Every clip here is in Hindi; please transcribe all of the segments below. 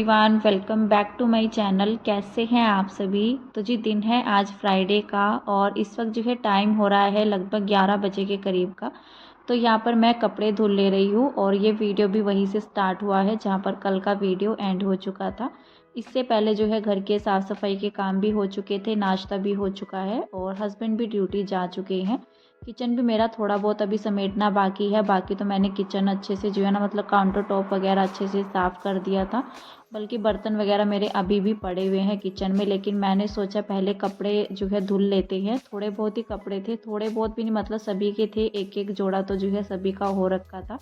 Everyone, welcome back to my channel. कैसे हैं आप सभी। तो जी दिन है आज फ्राइडे का और इस वक्त जो है टाइम हो रहा है लगभग 11 बजे के करीब का। तो यहाँ पर मैं कपड़े धुल ले रही हूँ और ये वीडियो भी वहीं से स्टार्ट हुआ है जहाँ पर कल का वीडियो एंड हो चुका था। इससे पहले जो है घर के साफ़ सफाई के काम भी हो चुके थे, नाश्ता भी हो चुका है और हस्बैंड भी ड्यूटी जा चुके हैं। किचन भी मेरा थोड़ा बहुत अभी समेटना बाकी है। बाकी तो मैंने किचन अच्छे से जो है ना मतलब काउंटर टॉप वगैरह अच्छे से साफ़ कर दिया था। बल्कि बर्तन वगैरह मेरे अभी भी पड़े हुए हैं किचन में, लेकिन मैंने सोचा पहले कपड़े जो है धुल लेते हैं। थोड़े बहुत ही कपड़े थे, थोड़े बहुत भी नहीं मतलब सभी के थे, एक एक जोड़ा तो जो है सभी का हो रखा था।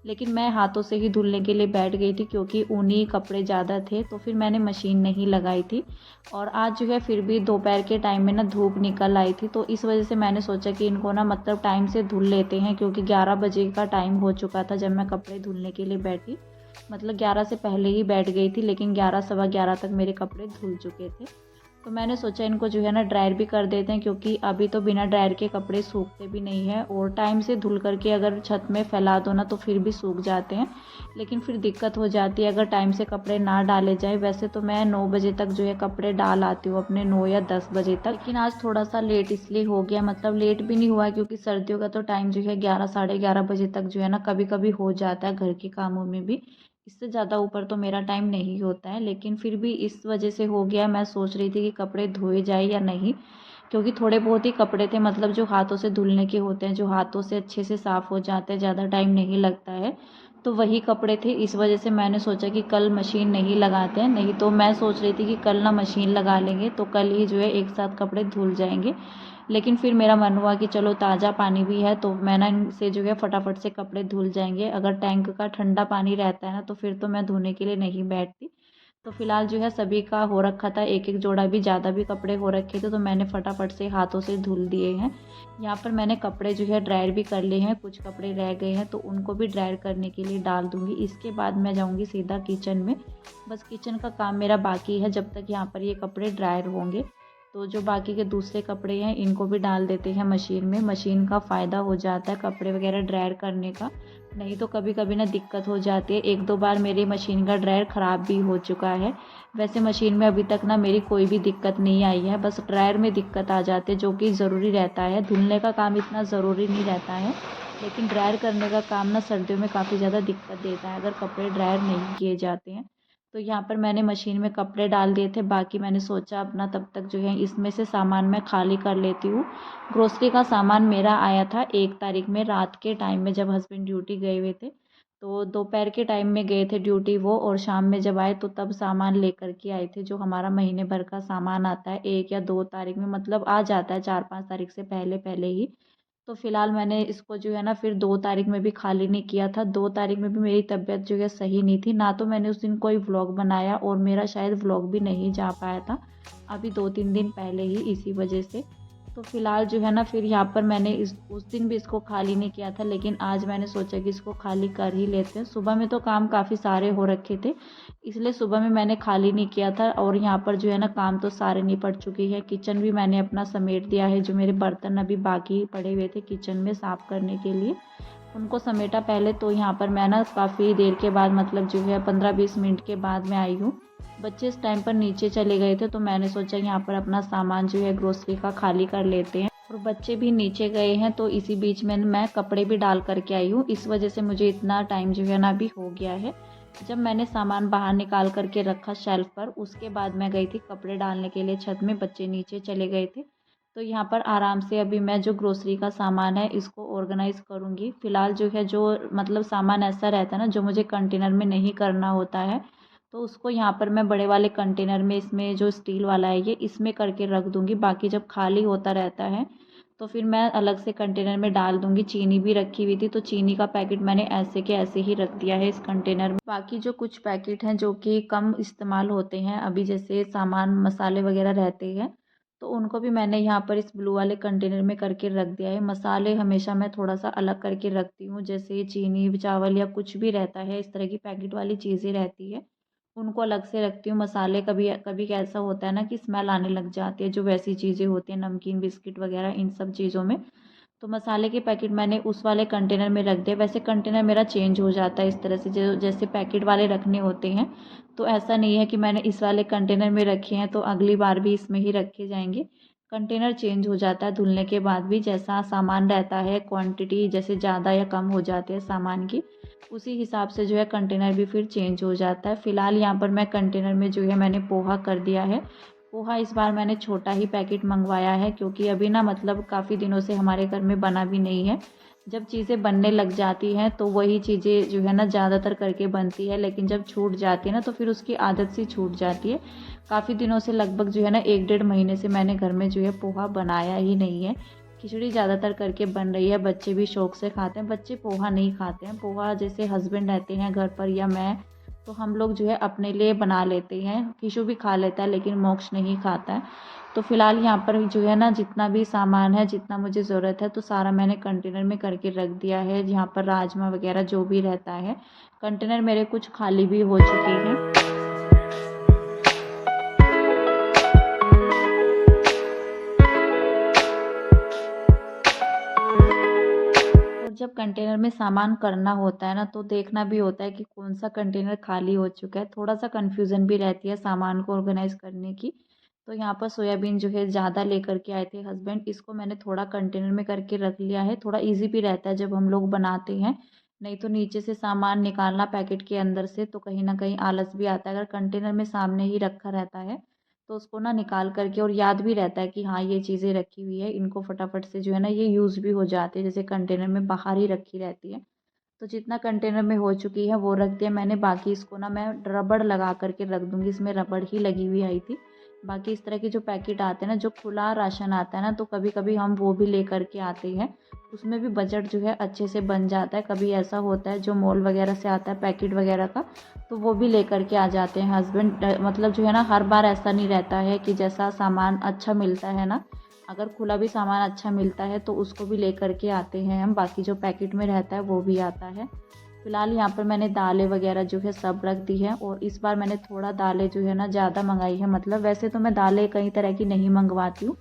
लेकिन मैं हाथों से ही धुलने के लिए बैठ गई थी क्योंकि ऊनी कपड़े ज़्यादा थे, तो फिर मैंने मशीन नहीं लगाई थी। और आज जो है फिर भी दोपहर के टाइम में ना धूप निकल आई थी, तो इस वजह से मैंने सोचा कि इनको ना मतलब टाइम से धुल लेते हैं क्योंकि 11 बजे का टाइम हो चुका था जब मैं कपड़े धुलने के लिए बैठी। मतलब 11 से पहले ही बैठ गई थी, लेकिन 11 सवा 11 तक मेरे कपड़े धुल चुके थे। तो मैंने सोचा इनको जो है ना ड्रायर भी कर देते हैं क्योंकि अभी तो बिना ड्रायर के कपड़े सूखते भी नहीं हैं और टाइम से धुल करके अगर छत में फैला दो ना तो फिर भी सूख जाते हैं। लेकिन फिर दिक्कत हो जाती है अगर टाइम से कपड़े ना डाले जाए। वैसे तो मैं 9 बजे तक जो है कपड़े डाल आती हूँ अपने, 9 या 10 बजे तक। लेकिन आज थोड़ा सा लेट इसलिए हो गया, मतलब लेट भी नहीं हुआ क्योंकि सर्दियों का तो टाइम जो है 11 साढ़े 11 बजे तक जो है ना कभी कभी हो जाता है घर के कामों में भी। इससे ज़्यादा ऊपर तो मेरा टाइम नहीं होता है, लेकिन फिर भी इस वजह से हो गया। मैं सोच रही थी कि कपड़े धोए जाए या नहीं, क्योंकि थोड़े बहुत ही कपड़े थे मतलब जो हाथों से धुलने के होते हैं, जो हाथों से अच्छे से साफ़ हो जाते हैं, ज़्यादा टाइम नहीं लगता है। तो वही कपड़े थे, इस वजह से मैंने सोचा कि कल मशीन नहीं लगाते हैं। नहीं तो मैं सोच रही थी कि कल ना मशीन लगा लेंगे तो कल ही जो है एक साथ कपड़े धुल जाएंगे। लेकिन फिर मेरा मन हुआ कि चलो ताज़ा पानी भी है तो मैं ना इनसे जो है फटाफट से कपड़े धुल जाएंगे। अगर टैंक का ठंडा पानी रहता है ना तो फिर तो मैं धोने के लिए नहीं बैठती। तो फिलहाल जो है सभी का हो रखा था, एक एक जोड़ा भी, ज़्यादा भी कपड़े हो रखे थे तो मैंने फटाफट से हाथों से धुल दिए हैं। यहाँ पर मैंने कपड़े जो है ड्रायर भी कर लिए हैं, कुछ कपड़े रह गए हैं तो उनको भी ड्रायर करने के लिए डाल दूँगी। इसके बाद मैं जाऊँगी सीधा किचन में। बस किचन का काम मेरा बाकी है जब तक यहाँ पर ये कपड़े ड्रायर होंगे। तो जो बाकी के दूसरे कपड़े हैं इनको भी डाल देते हैं मशीन में। मशीन का फ़ायदा हो जाता है कपड़े वगैरह ड्रायर करने का। नहीं तो कभी कभी ना दिक्कत हो जाती है। एक दो बार मेरी मशीन का ड्रायर ख़राब भी हो चुका है। वैसे मशीन में अभी तक ना मेरी कोई भी दिक्कत नहीं आई है, बस ड्रायर में दिक्कत आ जाती है जो कि ज़रूरी रहता है। धुलने का काम इतना ज़रूरी नहीं रहता है, लेकिन ड्रायर करने का काम ना सर्दियों में काफ़ी ज़्यादा दिक्कत देता है अगर कपड़े ड्रायर नहीं किए जाते हैं। तो यहाँ पर मैंने मशीन में कपड़े डाल दिए थे, बाकी मैंने सोचा अपना तब तक जो है इसमें से सामान मैं खाली कर लेती हूँ। ग्रोसरी का सामान मेरा आया था 1 तारीख में रात के टाइम में जब हस्बैंड ड्यूटी गए हुए थे। तो दोपहर के टाइम में गए थे ड्यूटी वो, और शाम में जब आए तो तब सामान लेकर के आए थे। जो हमारा महीने भर का सामान आता है 1 या 2 तारीख में, मतलब आ जाता है 4-5 तारीख से पहले पहले ही। तो फिलहाल मैंने इसको जो है ना फिर 2 तारीख में भी खाली नहीं किया था। 2 तारीख में भी मेरी तबीयत जो है सही नहीं थी ना, तो मैंने उस दिन कोई व्लॉग बनाया और मेरा शायद व्लॉग भी नहीं जा पाया था अभी 2-3 दिन पहले ही इसी वजह से। तो फिलहाल जो है ना फिर यहाँ पर मैंने इस उस दिन भी इसको खाली नहीं किया था, लेकिन आज मैंने सोचा कि इसको खाली कर ही लेते हैं। सुबह में तो काम काफ़ी सारे हो रखे थे, इसलिए सुबह में मैंने खाली नहीं किया था। और यहाँ पर जो है ना काम तो सारे निपट चुकी है। किचन भी मैंने अपना समेट दिया है, जो मेरे बर्तन अभी बाकी पड़े हुए थे किचन में साफ़ करने के लिए उनको समेटा पहले। तो यहाँ पर मैं ना काफ़ी देर के बाद मतलब जो है 15-20 मिनट के बाद मैं आई हूँ। बच्चे इस टाइम पर नीचे चले गए थे तो मैंने सोचा यहाँ पर अपना सामान जो है ग्रोसरी का खाली कर लेते हैं। और बच्चे भी नीचे गए हैं तो इसी बीच में मैं कपड़े भी डाल करके आई हूँ, इस वजह से मुझे इतना टाइम जो है ना अभी हो गया है। जब मैंने सामान बाहर निकाल करके रखा शेल्फ पर, उसके बाद मैं गई थी कपड़े डालने के लिए छत में, बच्चे नीचे चले गए थे। तो यहाँ पर आराम से अभी मैं जो ग्रोसरी का सामान है इसको ऑर्गेनाइज़ करूँगी। फ़िलहाल जो है जो मतलब सामान ऐसा रहता है ना जो मुझे कंटेनर में नहीं करना होता है, तो उसको यहाँ पर मैं बड़े वाले कंटेनर में, इसमें जो स्टील वाला है ये, इसमें करके रख दूँगी। बाकी जब खाली होता रहता है तो फिर मैं अलग से कंटेनर में डाल दूँगी। चीनी भी रखी हुई थी तो चीनी का पैकेट मैंने ऐसे के ऐसे ही रख दिया है इस कंटेनर में। बाकी जो कुछ पैकेट हैं जो कि कम इस्तेमाल होते हैं अभी, जैसे सामान मसाले वगैरह रहते हैं, तो उनको भी मैंने यहाँ पर इस ब्लू वाले कंटेनर में करके रख दिया है। मसाले हमेशा मैं थोड़ा सा अलग करके रखती हूँ, जैसे चीनी चावल या कुछ भी रहता है इस तरह की पैकेट वाली चीज़ें रहती है उनको अलग से रखती हूँ। मसाले कभी कभी ऐसा होता है ना कि स्मेल आने लग जाती है, जो वैसी चीज़ें होती हैं नमकीन बिस्किट वगैरह इन सब चीज़ों में, तो मसाले के पैकेट मैंने उस वाले कंटेनर में रख दिए। वैसे कंटेनर मेरा चेंज हो जाता है इस तरह से, जो जैसे पैकेट वाले रखने होते हैं, तो ऐसा नहीं है कि मैंने इस वाले कंटेनर में रखे हैं तो अगली बार भी इसमें ही रखे जाएंगे। कंटेनर चेंज हो जाता है धुलने के बाद भी, जैसा सामान रहता है, क्वांटिटी जैसे ज़्यादा या कम हो जाती है सामान की, उसी हिसाब से जो है कंटेनर भी फिर चेंज हो जाता है। फ़िलहाल यहाँ पर मैं कंटेनर में जो है मैंने पोहा कर दिया है। पोहा इस बार मैंने छोटा ही पैकेट मंगवाया है, क्योंकि अभी ना मतलब काफ़ी दिनों से हमारे घर में बना भी नहीं है। जब चीज़ें बनने लग जाती हैं तो वही चीज़ें जो है ना ज़्यादातर करके बनती है, लेकिन जब छूट जाती है ना तो फिर उसकी आदत सी छूट जाती है। काफ़ी दिनों से, लगभग जो है ना 1 डेढ़ महीने से मैंने घर में जो है पोहा बनाया ही नहीं है। खिचड़ी ज़्यादातर करके बन रही है, बच्चे भी शौक़ से खाते हैं। बच्चे पोहा नहीं खाते हैं, पोहा जैसे हस्बैंड रहते हैं घर पर या मैं, तो हम लोग जो है अपने लिए बना लेते हैं। किशु भी खा लेता है लेकिन मोक्ष नहीं खाता है। तो फ़िलहाल यहाँ पर जो है ना जितना भी सामान है, जितना मुझे ज़रूरत है, तो सारा मैंने कंटेनर में करके रख दिया है। यहाँ पर राजमा वगैरह जो भी रहता है, कंटेनर मेरे कुछ खाली भी हो चुके हैं। जब कंटेनर में सामान करना होता है ना, तो देखना भी होता है कि कौन सा कंटेनर खाली हो चुका है। थोड़ा सा कन्फ्यूज़न भी रहती है सामान को ऑर्गेनाइज़ करने की। तो यहाँ पर सोयाबीन जो है ज़्यादा लेकर के आए थे हस्बैंड, इसको मैंने थोड़ा कंटेनर में करके रख लिया है। थोड़ा ईज़ी भी रहता है जब हम लोग बनाते हैं, नहीं तो नीचे से सामान निकालना पैकेट के अंदर से तो कहीं न कहीं आलस भी आता है। अगर कंटेनर में सामने ही रखा रहता है तो उसको ना निकाल करके, और याद भी रहता है कि हाँ ये चीज़ें रखी हुई है, इनको फटाफट से जो है ना ये यूज़ भी हो जाती है। जैसे कंटेनर में बाहर ही रखी रहती है, तो जितना कंटेनर में हो चुकी है वो रख दिया मैंने। बाकी इसको ना मैं रबड़ लगा करके रख दूँगी, इसमें रबड़ ही लगी हुई आई थी। बाकी इस तरह के जो पैकेट आते हैं ना, जो खुला राशन आता है ना, तो कभी कभी हम वो भी ले करके आते हैं। उसमें भी बजट जो है अच्छे से बन जाता है। कभी ऐसा होता है जो मॉल वगैरह से आता है पैकेट वगैरह का, तो वो भी ले करके आ जाते हैं हस्बैंड। मतलब जो है ना हर बार ऐसा नहीं रहता है कि जैसा सामान अच्छा मिलता है ना, अगर खुला भी सामान अच्छा मिलता है तो उसको भी ले करके आते हैं हम। बाकी जो पैकेट में रहता है वो भी आता है। फ़िलहाल यहाँ पर मैंने दालें वगैरह जो है सब रख दी है, और इस बार मैंने थोड़ा दालें जो है ना ज़्यादा मंगाई है। मतलब वैसे तो मैं दालें कई तरह की नहीं मंगवाती हूँ,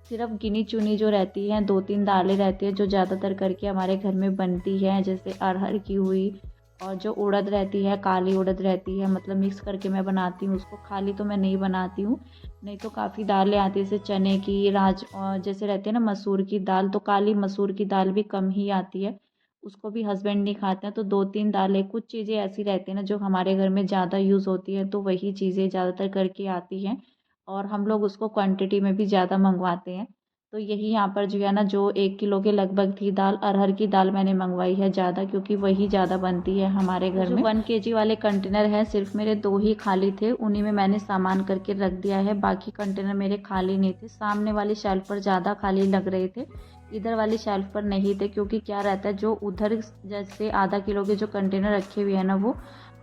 सिर्फ गिनी चुनी जो रहती हैं 2-3 दालें रहती हैं जो ज़्यादातर करके हमारे घर में बनती हैं। जैसे अरहर की हुई, और जो उड़द रहती है, काली उड़द रहती है, मतलब मिक्स करके मैं बनाती हूँ उसको। खाली तो मैं नहीं बनाती हूँ, नहीं तो काफ़ी दालें आती हैं, जैसे चने की, जैसे रहती है ना मसूर की दाल, तो काली मसूर की दाल भी कम ही आती है, उसको भी हस्बैंड नहीं खाते हैं। तो 2-3 दालें, कुछ चीज़ें ऐसी रहती हैं ना जो हमारे घर में ज़्यादा यूज़ होती है, तो वही चीज़ें ज़्यादातर करके आती हैं, और हम लोग उसको क्वांटिटी में भी ज़्यादा मंगवाते हैं। तो यही यहाँ पर जो है ना, जो 1 किलो के लगभग थी दाल, अरहर की दाल मैंने मंगवाई है ज़्यादा, क्योंकि वही ज़्यादा बनती है हमारे घर में। 1 केजी वाले कंटेनर है, सिर्फ मेरे 2 ही खाली थे, उन्हीं में मैंने सामान करके रख दिया है। बाकी कंटेनर मेरे खाली नहीं थे। सामने वाली शेल्फ पर ज़्यादा खाली लग रहे थे, इधर वाली शेल्फ पर नहीं थे, क्योंकि क्या रहता है, जो उधर जैसे आधा किलो के जो कंटेनर रखे हुए हैं ना, वो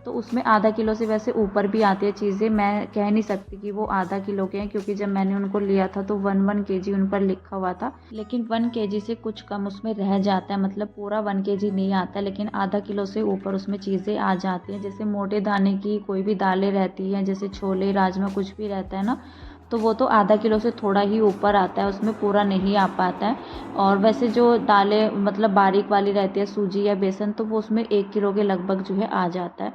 तो उसमें आधा किलो से वैसे ऊपर भी आती है चीज़ें। मैं कह नहीं सकती कि वो आधा किलो के हैं, क्योंकि जब मैंने उनको लिया था तो 1 केजी उन पर लिखा हुआ था, लेकिन 1 केजी से कुछ कम उसमें रह जाता है। मतलब पूरा 1 केजी नहीं आता, लेकिन आधा किलो से ऊपर उसमें चीज़ें आ जाती हैं। जैसे मोटे दाने की कोई भी दालें रहती हैं, जैसे छोले, राजमा, कुछ भी रहता है ना, तो वो तो आधा किलो से थोड़ा ही ऊपर आता है, उसमें पूरा नहीं आ पाता है। और वैसे जो दालें मतलब बारीक वाली रहती है, सूजी या बेसन, तो वो उसमें 1 किलो के लगभग जो है आ जाता है।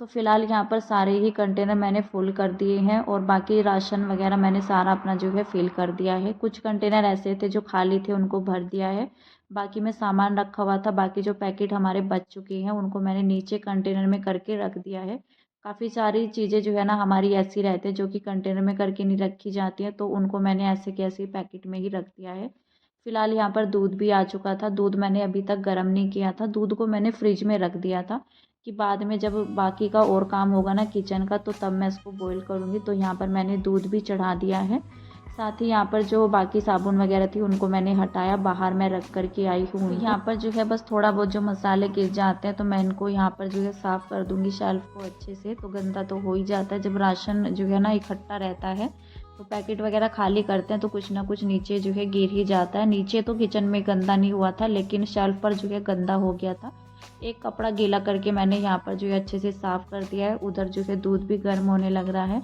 तो फ़िलहाल यहाँ पर सारे ही कंटेनर मैंने फुल कर दिए हैं, और बाकी राशन वगैरह मैंने सारा अपना जो है फिल कर दिया है। कुछ कंटेनर ऐसे थे जो खाली थे, उनको भर दिया है। बाकी में सामान रखा हुआ था, बाकी जो पैकेट हमारे बच चुके हैं उनको मैंने नीचे कंटेनर में करके रख दिया है। काफ़ी सारी चीज़ें जो है ना हमारी ऐसी रहती है जो कि कंटेनर में करके नहीं रखी जाती हैं, तो उनको मैंने ऐसे के ऐसे पैकेट में ही रख दिया है। फ़िलहाल यहाँ पर दूध भी आ चुका था, दूध मैंने अभी तक गर्म नहीं किया था, दूध को मैंने फ्रिज में रख दिया था कि बाद में जब बाकी का और काम होगा ना किचन का, तो तब मैं इसको बॉईल करूँगी। तो यहाँ पर मैंने दूध भी चढ़ा दिया है। साथ ही यहाँ पर जो बाकी साबुन वगैरह थी उनको मैंने हटाया, बाहर मैं रख कर के आई हूँ। यहाँ पर जो है बस थोड़ा बहुत जो मसाले गिर जाते हैं, तो मैं इनको यहाँ पर जो है साफ़ कर दूँगी शेल्फ़ को अच्छे से। तो गंदा तो हो ही जाता है, जब राशन जो है ना इकट्ठा रहता है, तो पैकेट वगैरह खाली करते हैं तो कुछ ना कुछ नीचे जो है गिर ही जाता है। नीचे तो किचन में गंदा नहीं हुआ था, लेकिन शेल्फ़ पर जो है गंदा हो गया था। एक कपड़ा गीला करके मैंने यहाँ पर जो है अच्छे से साफ़ कर दिया है। उधर जो है दूध भी गर्म होने लग रहा है,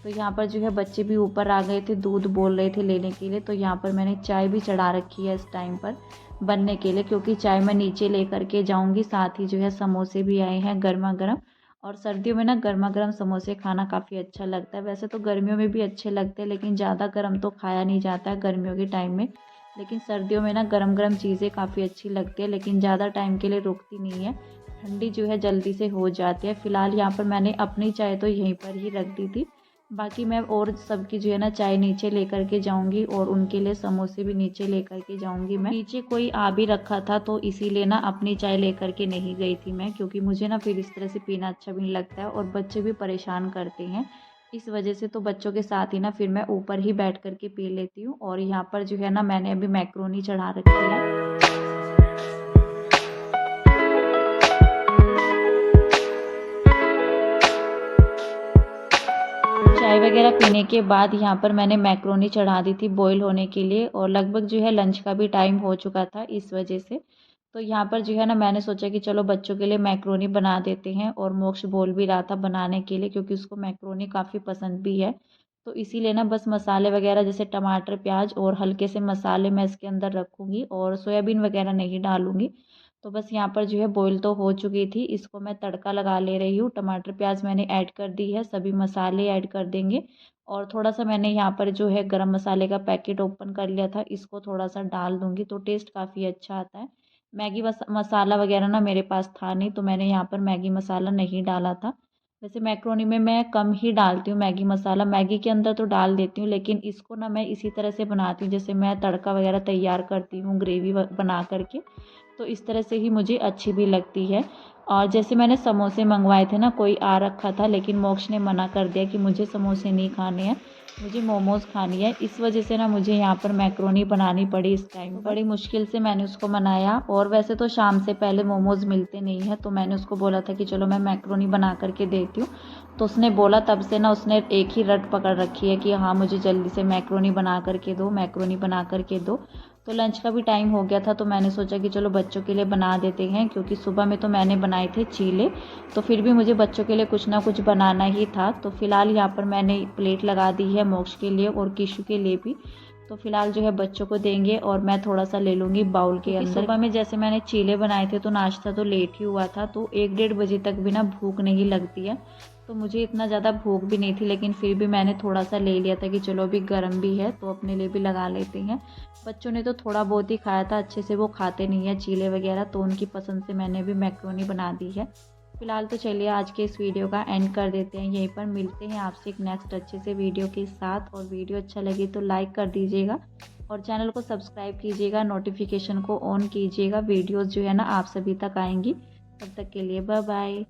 तो यहाँ पर जो है बच्चे भी ऊपर आ गए थे, दूध बोल रहे थे लेने के लिए, तो यहाँ पर मैंने चाय भी चढ़ा रखी है इस टाइम पर। बनने के लिए, क्योंकि चाय मैं नीचे लेकर के जाऊंगी। साथ ही जो है समोसे भी आए हैं गर्मा गर्म, और सर्दियों में ना गर्मा गर्म समोसे खाना काफ़ी अच्छा लगता है। वैसे तो गर्मियों में भी अच्छे लगते हैं, लेकिन ज़्यादा गर्म तो खाया नहीं जाता है गर्मियों के टाइम में। लेकिन सर्दियों में ना गरम गरम चीज़ें काफ़ी अच्छी लगती है, लेकिन ज़्यादा टाइम के लिए रुकती नहीं है, ठंडी जो है जल्दी से हो जाती है। फ़िलहाल यहाँ पर मैंने अपनी चाय तो यहीं पर ही रख दी थी, बाकी मैं और सबकी जो है ना चाय नीचे लेकर के जाऊंगी, और उनके लिए समोसे भी नीचे लेकर के जाऊंगी। मैं नीचे कोई आ भी रखा था, तो इसीलिए ना अपनी चाय लेकर के नहीं गई थी मैं, क्योंकि मुझे ना फिर इस तरह से पीना अच्छा भी नहीं लगता है, और बच्चे भी परेशान करते हैं। इस वजह से तो बच्चों के साथ ही ना फिर मैं ऊपर ही बैठ कर के पी लेती हूँ। और यहाँ पर जो है ना मैंने अभी मैक्रोनी चढ़ा रखी है। चाय वगैरह पीने के बाद यहाँ पर मैंने मैक्रोनी चढ़ा दी थी बॉईल होने के लिए, और लगभग जो है लंच का भी टाइम हो चुका था इस वजह से। तो यहाँ पर जो है ना मैंने सोचा कि चलो बच्चों के लिए मैक्रोनी बना देते हैं, और मोक्ष बोल भी रहा था बनाने के लिए, क्योंकि उसको मैक्रोनी काफ़ी पसंद भी है। तो इसीलिए ना बस मसाले वगैरह जैसे टमाटर प्याज और हल्के से मसाले मैं इसके अंदर रखूँगी, और सोयाबीन वगैरह नहीं डालूँगी। तो बस यहाँ पर जो है बॉईल तो हो चुकी थी, इसको मैं तड़का लगा ले रही हूँ। टमाटर प्याज मैंने ऐड कर दी है, सभी मसाले ऐड कर देंगे, और थोड़ा सा मैंने यहाँ पर जो है गरम मसाले का पैकेट ओपन कर लिया था, इसको थोड़ा सा डाल दूँगी तो टेस्ट काफ़ी अच्छा आता है। मैगी मसाला वगैरह ना मेरे पास था नहीं, तो मैंने यहाँ पर मैगी मसाला नहीं डाला था। वैसे मैक्रोनी में मैं कम ही डालती हूँ मैगी मसाला, मैगी के अंदर तो डाल देती हूँ, लेकिन इसको ना मैं इसी तरह से बनाती हूँ जैसे मैं तड़का वगैरह तैयार करती हूँ ग्रेवी बना करके, तो इस तरह से ही मुझे अच्छी भी लगती है। और जैसे मैंने समोसे मंगवाए थे ना, कोई आ रखा था, लेकिन मोक्ष ने मना कर दिया कि मुझे समोसे नहीं खाने हैं, मुझे मोमोज़ खानी है। इस वजह से ना मुझे यहाँ पर मैक्रोनी बनानी पड़ी इस टाइम पर। बड़ी मुश्किल से मैंने उसको मनाया, और वैसे तो शाम से पहले मोमोज़ मिलते नहीं हैं, तो मैंने उसको बोला था कि चलो मैं मैक्रोनी बना करके देती हूँ। तो उसने बोला, तब से ना उसने एक ही रट पकड़ रखी है कि हाँ मुझे जल्दी से मैक्रोनी बना करके दो, मैक्रोनी बना करके दो। तो लंच का भी टाइम हो गया था, तो मैंने सोचा कि चलो बच्चों के लिए बना देते हैं, क्योंकि सुबह में तो मैंने बनाए थे चीले, तो फिर भी मुझे बच्चों के लिए कुछ ना कुछ बनाना ही था। तो फ़िलहाल यहाँ पर मैंने प्लेट लगा दी है मोक्ष के लिए और किशु के लिए भी। तो फ़िलहाल जो है बच्चों को देंगे, और मैं थोड़ा सा ले लूँगी बाउल के अंदर। सुबह में जैसे मैंने चीले बनाए थे तो नाश्ता तो लेट ही हुआ था, तो 1-1:30 बजे तक भी ना भूख नहीं लगती है, तो मुझे इतना ज़्यादा भूख भी नहीं थी, लेकिन फिर भी मैंने थोड़ा सा ले लिया था कि चलो अभी गर्म भी है तो अपने लिए भी लगा लेते हैं। बच्चों ने तो थोड़ा बहुत ही खाया था, अच्छे से वो खाते नहीं है चीले वगैरह, तो उनकी पसंद से मैंने भी मैक्रोनी बना दी है। फिलहाल तो चलिए आज के इस वीडियो का एंड कर देते हैं यहीं पर। मिलते हैं आपसे एक नेक्स्ट अच्छे से वीडियो के साथ, और वीडियो अच्छा लगे तो लाइक कर दीजिएगा, और चैनल को सब्सक्राइब कीजिएगा, नोटिफिकेशन को ऑन कीजिएगा, वीडियोज़ जो है ना आप सभी तक आएंगी। तब तक के लिए बाय बाय।